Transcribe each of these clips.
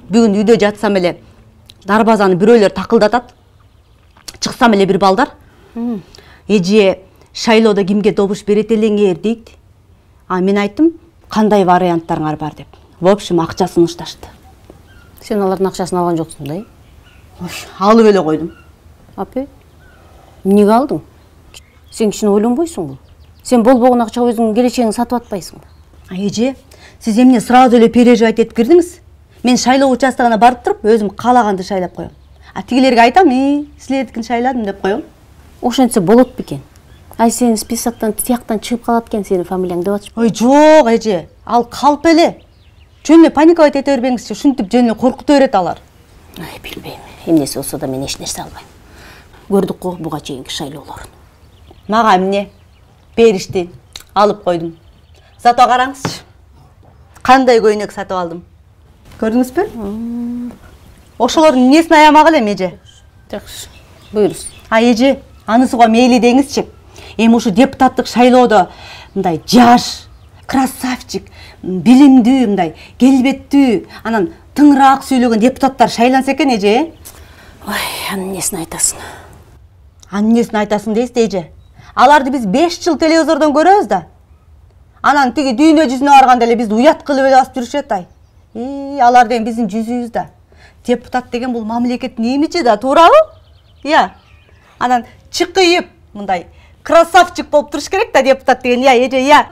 Бүгін үйде жатсам эле дарбазаны бирөөлөр такылдатат. Чыксам эле бир балдар. Эже шайлоодо кимге добуш берет элеңер дейт. А мен айттым, кандай варианттарыңар бар деп. В общем, акчасын ушташты. Сен алардын акчасын алган жоксуң да? Алып эле койдум. Апа, эмнеге алдың? Сен кичине ойлонбойсуңбу? Сен болбогон акчага өзүңдүн келечегиңди сатып атпайсың. Эже, сиз эмне сразу эле переживать этип кирдиңиз? Мен шайлоо участогуна барып туруп, өзүм каалаганды шайлап коем. А тигилерге айтам, силердикин шайладым деп коем. Ошентсе болот бекен. Ай сен списоктон тияктан чыгып калат экен сенин фамилияң деп атышпы? Ой, жок, эже. Ал калп эле. Жөн эле паниковать эте бербеңизчи, ушинтип жөн эле коркута берет алар. Ай, билбейм. Эмнеси болсо да мен эч нерсе албайм. Көрдүк го буга чейинки шайлоолорун. Мага эмне? Беришти. Алып койдум. Зато караңызчы. Кандай көйнөк сатып алдым. Көрдүңүзбү? Ошолордун эмнесин аямак элем, эже. Жакшы. Буйрус. Эже, анысыга мейли деңизчи. Эми ушу депутаттык шайлоодо мындай жаш, красавчик, билимдүү, мындай келбеттүү, анан тыңыраак сүйлөгөн депутаттар шайланса экен, эже. Ой, анын эмнесин айтасың? Анын эмнесин айтасың дейсиз, эже. Аларды биз 5 жыл телевизордон көрөбүз да. Анан тиги дүйнө жүзүнө барганда эле бизди уят кылып эле басып жүрүшөт, ай. Алар деген биздин жүзүбүз да. Депутат деген бул мамлекеттин имиджи да, туурабы? Ия. Анан чыкыйып, мындай красавчик болуп туруш керек да депутат деген, ия, эже, ия.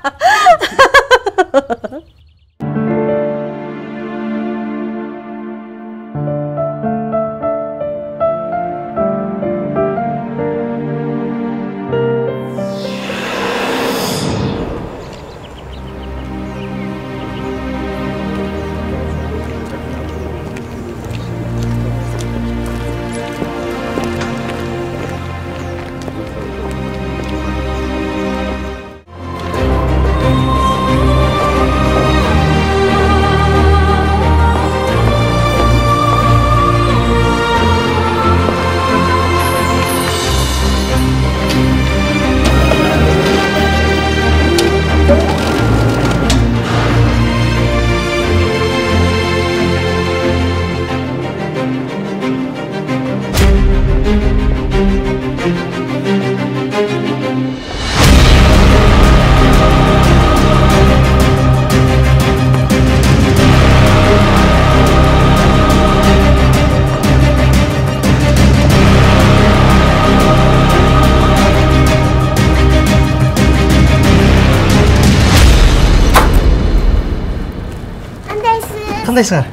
Кандайсыңар?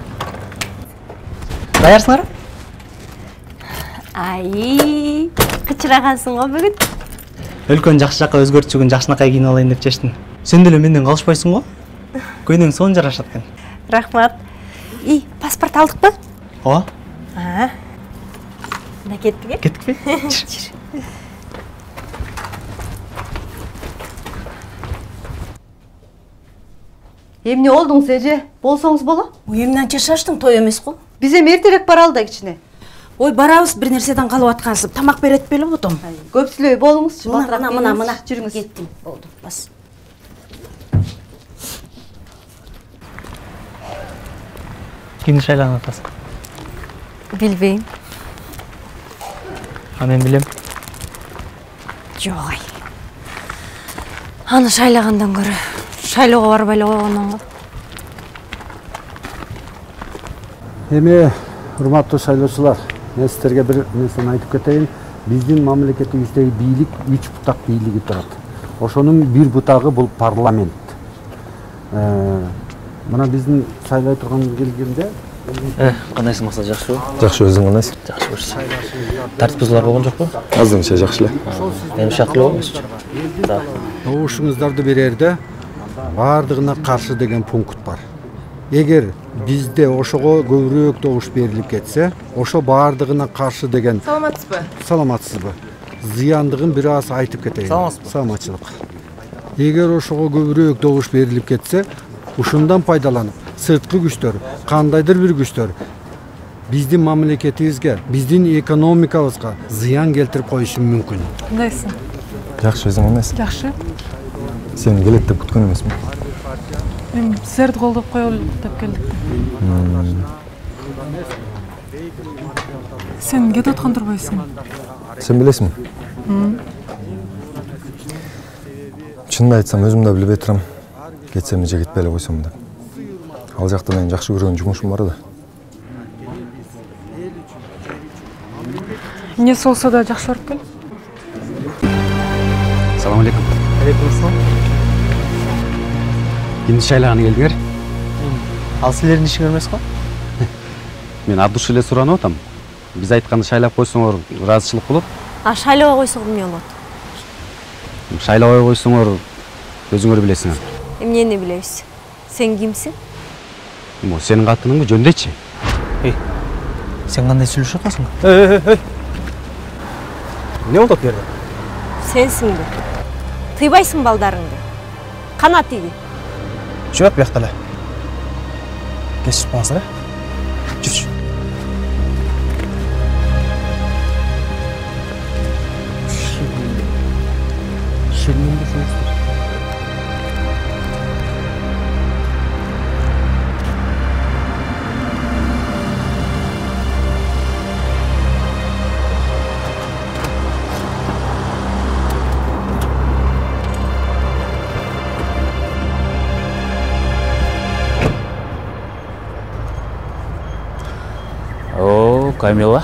Даярсыңар? Ай, кычырагансың го бүгүн. Өлкөнү жакшы жакка өзгөртчүгүн жакшынакай кийинип алайын деп чечтим. Сен деле менден калышпайсың го? Көйнөң сонун жарашат экен. Рахмат. Паспорт алдыкпы? Ооба. Мына кеттик. Кеттикпи? Эмне болдуңуз, эже? Болсоңуз боло? Эмне анча шаштың, той эмес го? Биз эми эртерээк баралы да кичине. Ой, барабыз, бир нерседен калып аткансып, тамак берет беле отом. Көп сүйлөбөй болуңузчу. Мына. Жүрүңүз. Кеттим. Болду, бас. Кимди шайланып атасың? Билбейм. Мен билем. Жок. Аны шайлагандан көрө шайлоого барбай эле койгондон го. Эми, урматтуу шайлоочулар, мен сиздерге бир нерсени айтып кетейин. Биздин мамлекетибиздеги бийлик 3 бутак бийлиги турат. Ошонун бир бутагы бул парламент. Мына биздин шайлай турган келгенде Кандайсың Максат, жакшыбы? Жакшы, өзүң кандайсың? Жакшы көрсү. Тартип бузуулар болгон жокпу? Азырынча жакшы эле. Эми шарт эле болмосчу. Да. Добушуңуздарды берерде баардыгына каршы деген пункт бар. Эгер бизде ошого көбүрөөк добуш берилип кетсе, ошо баардыгына каршы деген. Саламатсызбы? Зыяндыгын бир аз айтып кетейин. Саламатчылык. Эгер ошого көбүрөөк добуш берилип кетсе, ушундан пайдаланып, сырткы күчтөр, кандайдыр бир күчтөр биздин мамлекетибизге, биздин экономикабызга зыян келтирип коюшу мүмкүн. Кандайсың? Жакшы, өзүң кандайсың? Жакшы. Сени келет деп күткөн эмесмин. Мен силерди колдоп коелу деп келдик. Сен кетип аткан турбайсың? Сен билесиңби? Чынымды айтсам, өзүм да билбей турам. Кетсем же кетпей эле койсом деп. Ал жакта менин жакшы көргөн жумушум бар да. Эмнеси болсо да жакшы барып кел. Салам алейкум. Алейкум ассалам. Кимди шайлаганы келдиңер? Ал силердин ишиңер эмес го? Мен Абдуш эле суранып атам. Биз айтканды шайлап койсоңор ыраазычылык болот. А шайлабай койсок эмне болот? Шайлабай койсоңор өзүңөр билесиңер. Эмнени билебиз? Сен кимсиң? Мо сенин катыныңбы жөндөчү? Сен кандай сүйлөшүп атасың? Эмне болуп берди? Сенсиңби? Тыйбайсың балдарыңды. Кана тиги. Чөп бияқта эле. Кесип калыңыздар, жүрчү. Шермен десеңиздер. Камила,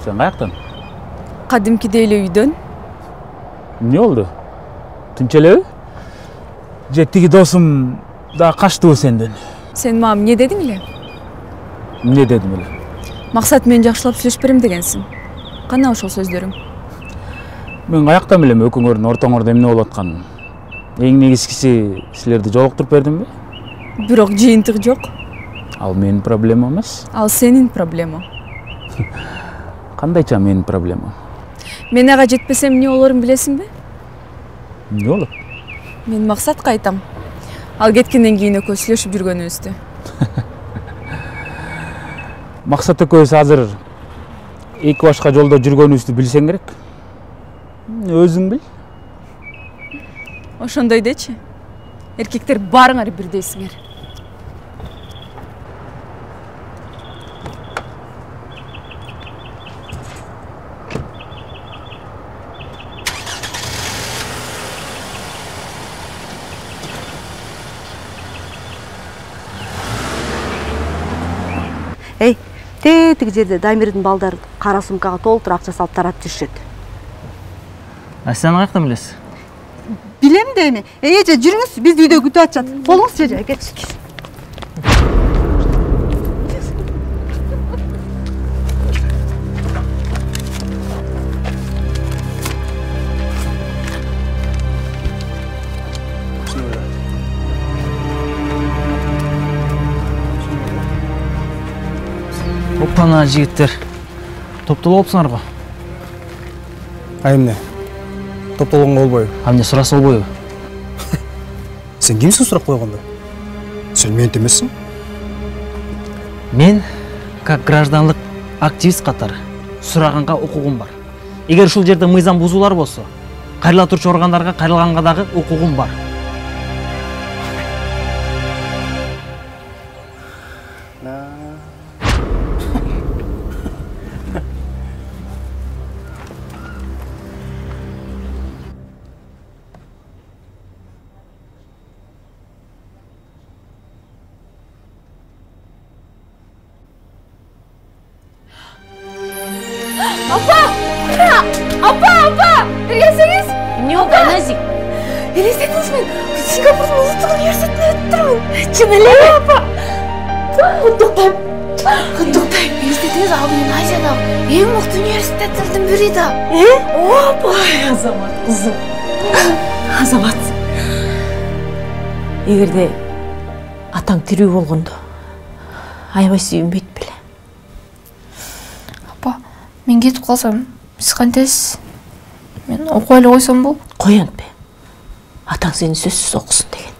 сен каяктан? Кадимкидей эле үйдөн. Эмне болду? Тынчелеби? Же тиги досум да качтыбы сенден? Сен мага эмне дедиң эле? Эмне дедим эле? Максат менен жакшылап сүйлөшүп берем дегенсиң. Кана ошол сөздөрүң? Мен каяктан билем экөөңөрдүн ортоңордо эмне болуп атканын? Эң негизгиси силерди жолуктуруп бердимби? Бирок жыйынтык жок. Ал менин проблема эмес. Ал сенин проблема. Кандайча менин проблема? Мен ага жетпесем эмне болорун билесиңби? Эмне болот? Мен Максатка айтам. Ал кеткенден кийин экөө сүйлөшүп жүргөнүбүздү. Максат экөөбүз азыр эки башка жолдо жүргөнүбүздү билсең керек. Өзүң бил. Ошондой дечи. Эркектер баарыңар бирдейсиңер. Эй, тетиги жерде Дамирдин балдары кара сумкага толтур акча салып тарап жүрүшөт. А сен каяктан билесиң? Билем да эми. Эже жүрүңүз, бизди үйдө күтүп атышат. Болуңуз эже, кетчик. Опана жигиттер. Топтолуп алыпсыңар го. А эмне? Топтолгонго болбойбу? А эмне сураса болбойбу? Сен кимсиң сурап койгондо? Сен менит эмессиң? Мен, как гражданлык активист катары, сураганга укугум бар. Эгер ушул жерде мыйзам бузуулар болсо, кайрыла турчу органдарга кайрылганга дагы укугум бар. Апа! Келсеңиз? Эмне болду, Наzik? Элестетиңиз, мен Сингапурдун улуттук университетине өтүп турмун. Чын элеби, апа? Құттықтаймын. Университетіңіз алдымен Азиядағы ең мықты университеттердің бірі да. Опа! Азамат қызым. Азамат. Егерде атаң тирүү болгондо аябай сүйүнбөйт беле. Апа, мен кетіп қалсам, сіз қантайсыз? Мен оқу әлі қойсам бұл? Қоян бе. Атаң сені сөзсіз оқысын деген.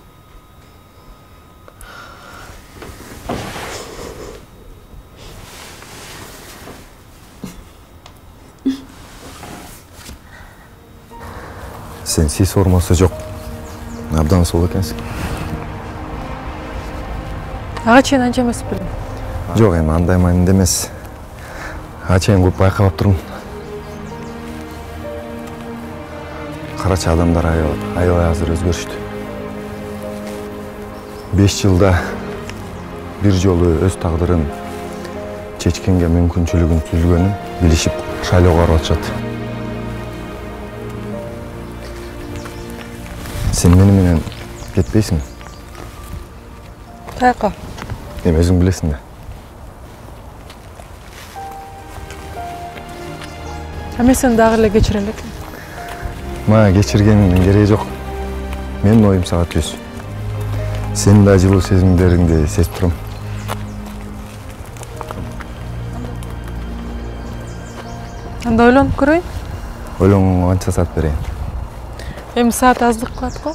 Сен сый формасы жоқ. Абдан сол екенсің. Аға чейін анча емес білім. Жоқ, эми андай майында емес. Ачайын көп байқап тұрмын. Қарача адамдар аябай азыр өзгөрүштү. 5 жылда бир жолу өз тагдырын чечкенге мүмкүнчүлүгүн түзгөнүн билишип шайлоого барып атышат. Сен мени менен кетпейсиң? Каяка? Эми өзүң билесиң да. Мен сени дагы эле кечире элекмин. Мага кечиргениңдин кереги жок. Менин оюм сага түз. Сенин да жылуу сезимдериңди сезип турам. Анда ойлонуп көрөйүн. Ойлонгонго канча саат берейин? Эми саат аздык кылат го.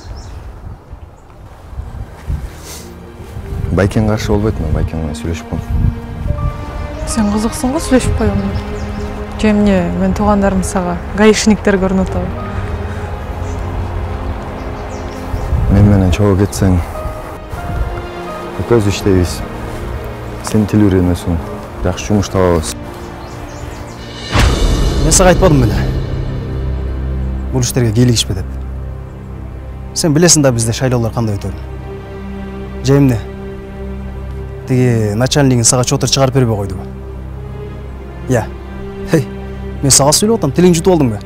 Байкен каршы болбойт, мен Байкен менен сүйлөшүп коем. Сен кызыксың го сүйлөшүп коем. Же эмне мен туугандарым сага гаишниктер көрүнүп атабы? Мен менен чогуу кетсең, экөөбүз иштейбиз. Сен тил үйрөнөсүң, жакшы жумуш табабыз. Мен сага айтпадым беле. Бул иштерге кийлигишпе деп. Сен билесиң да бизде шайлоолор кандай өтөрүн. Же эмне? Тиги начальнигин сага чотур чыгарып бербей койдубу? Я. Хей, мен сага сүйлөп атам, тилиңди жутуп алдың бе?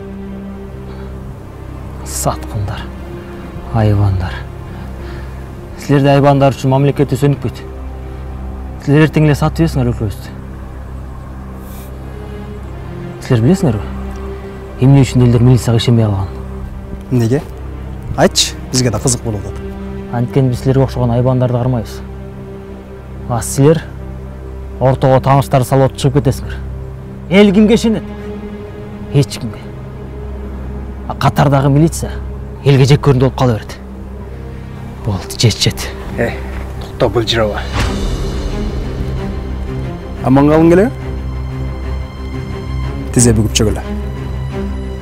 Саткындар, айбандар. Силерде айбандар үчүн мамлекет өсөнүкпөйт. Силер эртең эле сатып жиберсиңер өлкөбүздү. Силер билесиңерби? Эмне үчүн элдер милицияга ишенбей калган? Неге? Айтчы, бизге да кызык болуп атат. Анткени биз силерге окшогон айбандарды кармайбыз. А силер ортого тааныштарды салып чыгып кетесиңер. Эл кимге ишенет? Эч кимге. А катардагы милиция элге жек көрүндү болуп кала берет. Болду, жет. Тукта былжыраба. Аман калың келе? Тизе бүгүп чөгөлө.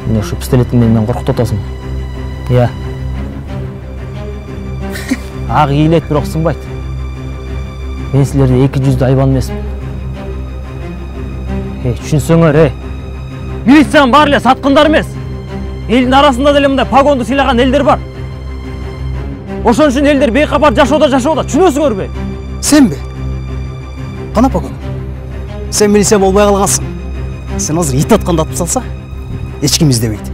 Мен ушу пистолетиң менен коркутуп атасың. Я. Ак ийилет, бирок сынбайт. Мен силерде 200 айбан эмесмин. Түшүнсөңөр, милициянын баары эле саткындар эмес. Элдин арасында деле мындай погонду сыйлаган элдер бар. Ошон үчүн элдер бейкапар жашоодо, түшүнөсүңөрбү? Сенби? Кана погон? Сен милиция болбой калгансың. Сен азыр ит атканды атып салса, эч ким издебейт.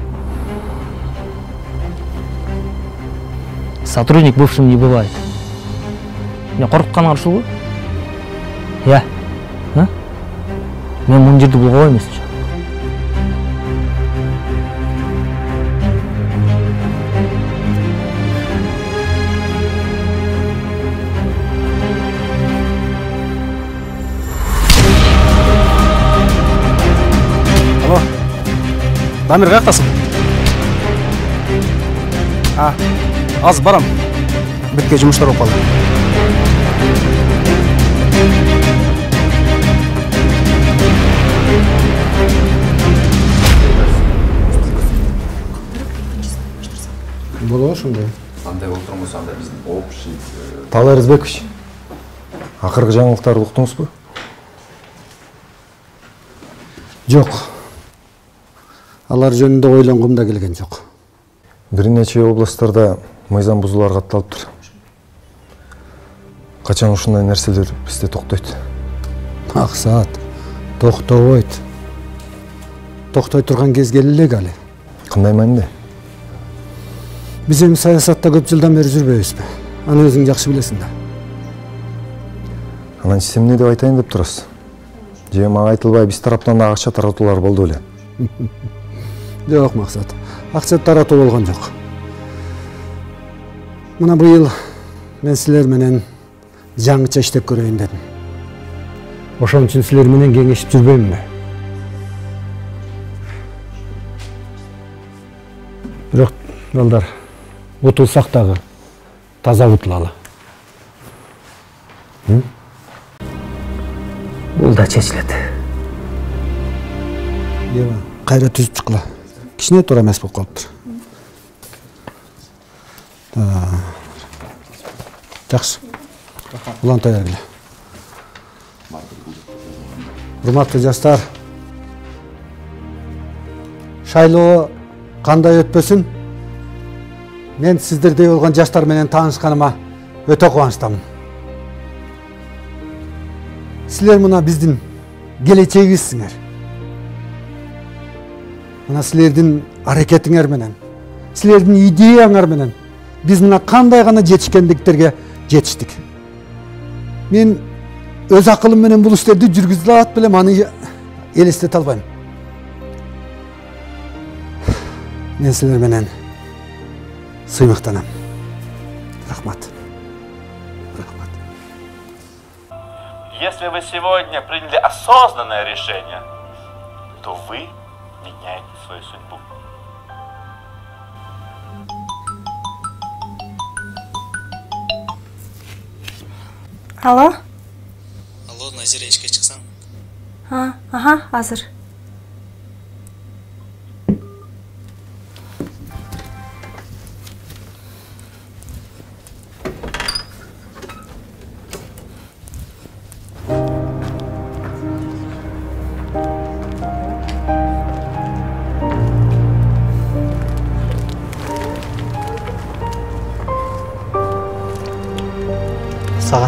Сотрудник бывшим не бывает. Мен коркутканың ушулбу? Я. Мен мун жерди булгабай эмесмин. Алло. Дамир каяктасың? Аз барам. Битке жумуштар болуп калды. Боло ошондой. Андай отурмуз, андай биздин общий. Талай Рызбекович. Акыркы жаңылыктарды уктуңузбу? Жок. Алар жөнүндө ойлонгом да келген жок. Бир нече областтарда мыйзам бузуулар катталыптыр. Качан ушундай нерселер бизде токтойт? Максат, токтобойт. Токтой турган кез келе элек али. Кандай мааниде? Биз эми саясатта көп жылдан бери жүрбөйбүзбү? Аны өзүң жакшы билесиң да. Анан сен эмне деп айтайын деп турасыз? Же мага айтылбай биз тараптан да акча таратуулар болду беле? Жок, Максат. Акча таратуу болгон жок. Мына быйыл мен силер менен жаңыча иштеп көрөйүн дедим. Ошон үчүн силер менен кеңешип жүрбөймүнбү? Бирок, балдар, утулсак дагы таза утулалы. Бул да чечилет. Ева, кайра түзүп чыккыла. Кичине туура эмес болуп калыптыр. Жакшы. Улантай бергиле. Урматтуу жаштар, шайлоо кандай өтпөсүн, мен сиздердей болгон жаштар менен таанышканыма өтө кубанычтамын. Силер мына биздин келечегибизсиңер. Мына силердин аракетиңер менен, силердин идеяңар менен биз мына кандай гана жетишкендиктерге жетиштик. Мен өз акылым менен бул иштерди жүргүзө алат белем, аны элестете албайм. Мен силер менен сыймыктанам. Рахмат. Если вы сегодня приняли осознанное решение, то вы меняете свою судьбу. Алло? Алло, Назира, ишке чыксаң? Аха, азыр. Сага.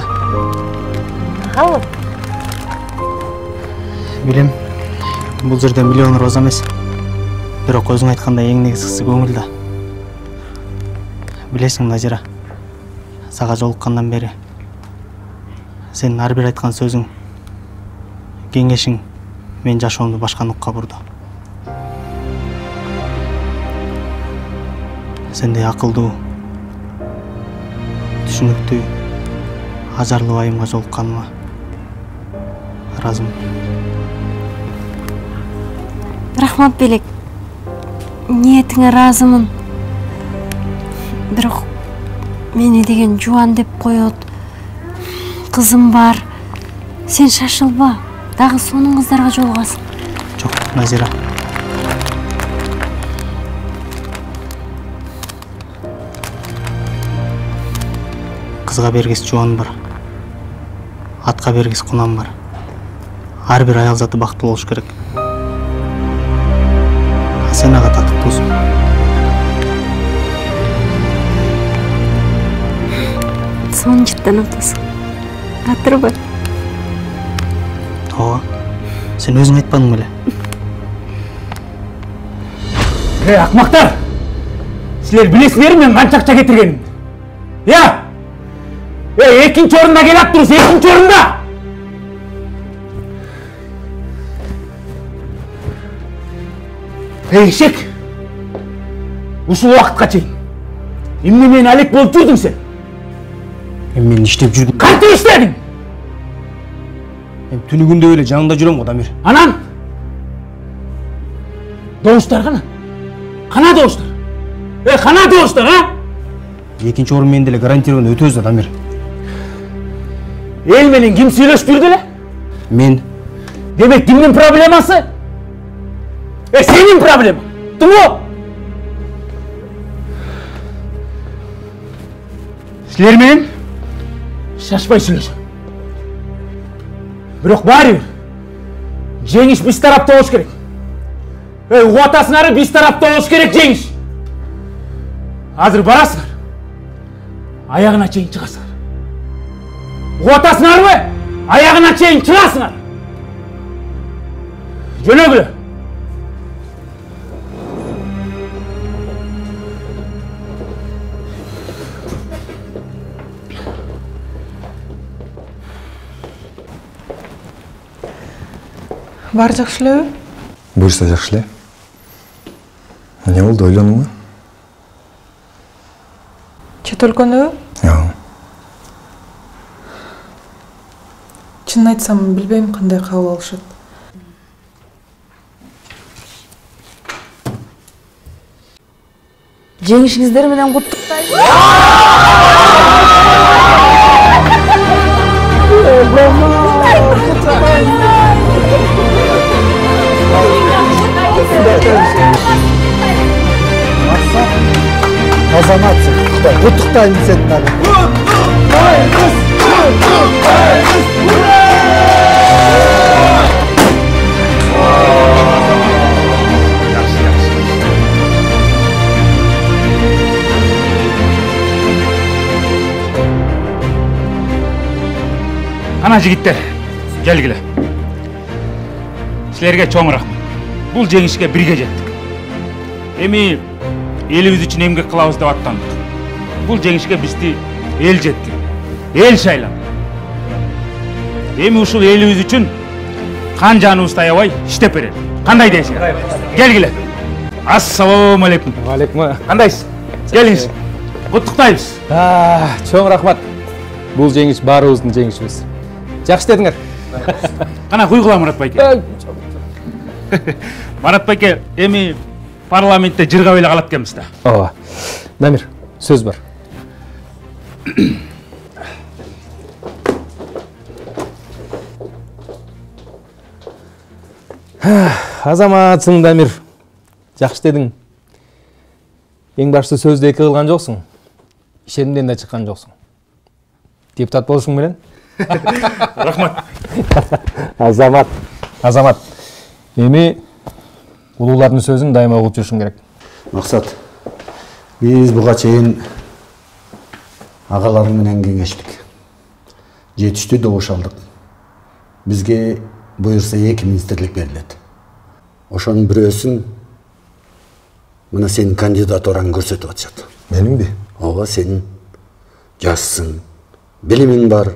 Алло? Билем, бул жерде миллион роза эмес. Бирок өзүң айткандай эң негизгиси көңүл да. Билесиң, Назира, сага жолуккандан бери сенин ар бир айткан сөзүң, кеңешиң мен жашоомду башка нукка бурду. Сендей акылдуу, түшүнүктүү, ажарлуу айымга жолукканыма ыраазымын. Рахмат Белек. Ниетиңе ыраазымын. Бирок мени деген жуан деп коет. Кызым бар. Сен шашылба. Дагы сонун кыздарга жолугасың. Жок, Назира. Кызга бергис жуан бар. Атка бергис кунам бар. Ар бир аял заты бактылуу болуш керек. Сен ага татыктуусуң. Сонун жыттан атасың. Атырбы? Ооба. Сен өзүң айтпадың беле? Акмактар! Силер билесиңерби мен канча акча кетиргенимди? Экинчи орунда келип туруп, экинчи орунда! Эшек! Ушул убакытка чейин эмне менен алек болуп жүрдүң сен? Мен иштеп жүрдүм. Кантип иштедиң? Мен түнү күндө эле жанында жүрөм го, Дамир. Анан? Добуштар кана? Кана добуштар? Кана добуштар, Экинчи орун менен деле гарантированно өтөбүз да, Дамир. Эл менен ким сүйлөшүп жүрдү эле? Мен. Демек кимдин проблемасы? Сенин проблема. Туму? Силер менен шашпай сүйлөшөм. Бирок баары бир жеңиш биз тарапта болуш керек. Угуп атасыңар, биз тарапта болуш керек жеңиш. Азыр барасыңар. Аягына чейин чыгасыңар. Угуп атасыңарбы? Аягына чейин чыгасыңар. Жөнөгүлө. Бар жакшы элеби? Буюрса жакшы эле. Эмне болду, ойлондуңбу? Чет өлкөнүбү? Чынын айтсам, билбейм кандай кабыл алышат. Жеңишиңиздер менен куттуктайм. Азаматсың, құттықтаймын сені. Ана жигиттер, келгиле. Силерге чоң рахмат. Бул жеңишке бирге жеттик. Эми элибиз үчүн эмгек кылабыз деп аттандык. Бул жеңишке бизди эл жетти. Эл шайлады. Эми ушул элибиз үчүн кан жаныбызды аябай иштеп берели. Кандай дейсиңер? Келгиле. Ассалому алейкум. Алейкум. Кандайсыз? Келиңиз. Куттуктайбыз. Чоң рахмат. Бул жеңиш баарыбыздын жеңишибиз. Жакшы дедиңер. Кана куйгула Марат байке. Марат байке, эми парламентте жыргап эле калат экенбиз да. Ооба. Дамир, сөз бар. Азаматсың, Дамир. Жакшы дедиң. Эң башты сөздү эки кылган жоксуң. Ишенимден да чыккан жоксуң. Депутат болушуң менен? Рахмат. Азамат. Эми улуулардын сөзүн дайыма угуп жүрүшүң керек. Максат, биз буга чейин агаларым менен кеңештик. Жетиштүү добуш алдык. Бизге буюрса 2 министрлик берилет. Ошонун бирөөсүн мына сенин кандидатураң көрсөтүп атышат. Менимби? Ооба, сенин жашсың, билимиң бар.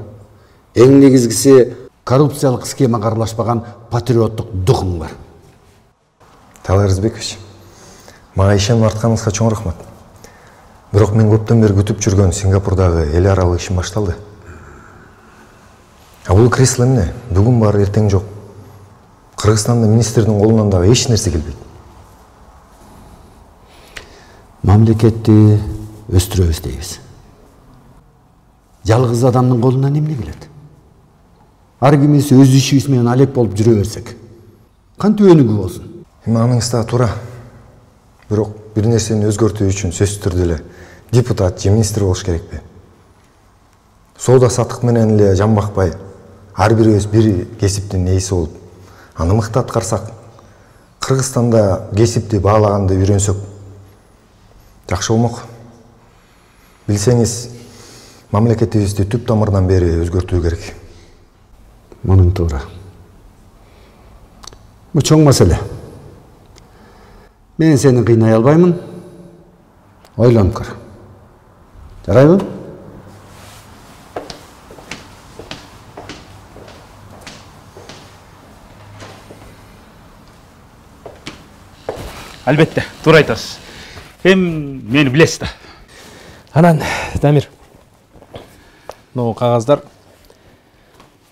Эң негизгиси коррупциялык схемага аралашпаган патриоттук духуң бар. Талай Рызбекович, мага ишенип артканыңызга чоң рахмат. Бирок мен көптөн бери күтүп жүргөн Сингапурдагы эл аралык ишим башталды. А бул кресло эмне? Бүгүн бар, эртең жок. Кыргызстанда министрдин колунан дагы эч нерсе келбейт. Мамлекетти өстүрөбүз дейбиз. Жалгыз адамдын колунан эмне келет? Ар кимиз өз ишибиз менен алек болуп жүрө берсек, кантип өнүгүү болсун? Эми аныңыз да туура. Бирок бир нерсени өзгөртүү үчүн сөзсүз түрдө эле депутат же министр болуш керекпи? Соода саттык менен эле жамбакпай, ар бирибиз бир кесиптин ээси болуп, аны мыкты аткарсак, Кыргызстанда кесипти баалаганды үйрөнсөк жакшы болмок. Билсеңиз, мамлекетибизди түп тамырынан бери өзгөртүү керек. Мунун туура. Бул чоң маселе. Мен сени кыйнай албаймын. Ойлонуп көр. Жарайбы? Албетте, туура айтасыз. Мени билесиз да. Анан, Дамир, могу кагаздар.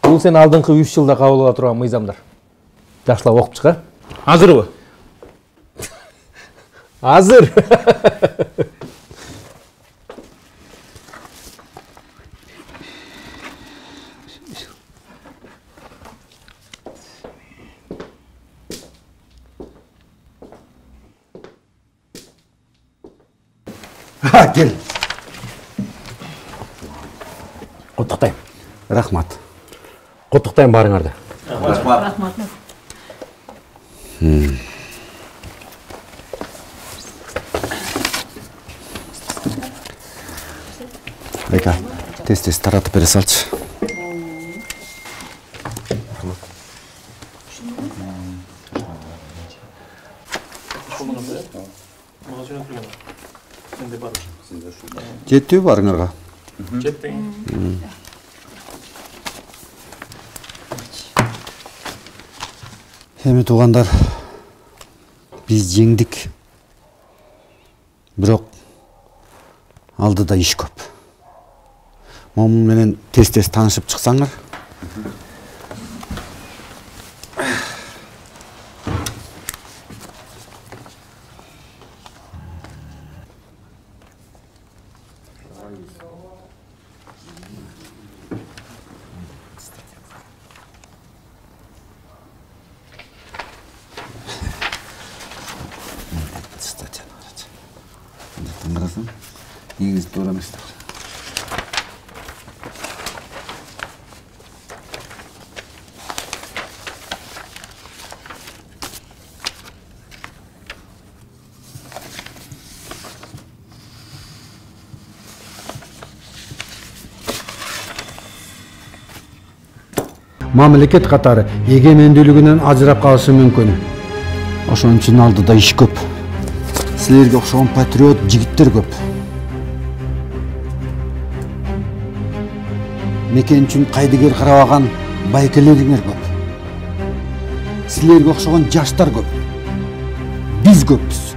Бул сен алдыңкы 3 жылда кабыл ала турган мыйзамдар. Жакшылап окуп чыга. Азырбы? Азыр. Кел. Куттуктайм. Рахмат. Куттуктайм барыңарды. Рахмат. Айка, тез-тез таратып бере салчы. Жеттүү барыңарга? Жетти. Эми туугандар, биз жеңдик. Бирок алдыда иш көп. Момун менен тез-тез таанышып чыксаңар. Қарасам, негізі тура емес. Мамлекет катары эгемендүүлүгүнөн ажырап калышы мүмкүн. Ошон үчүн алдыда иш көп. Силерге окшогон патриот жигиттер көп. Мекен үчүн кайдыгер карабаган байкелериңер көп. Силерге окшогон жаштар көп. Биз көппүз.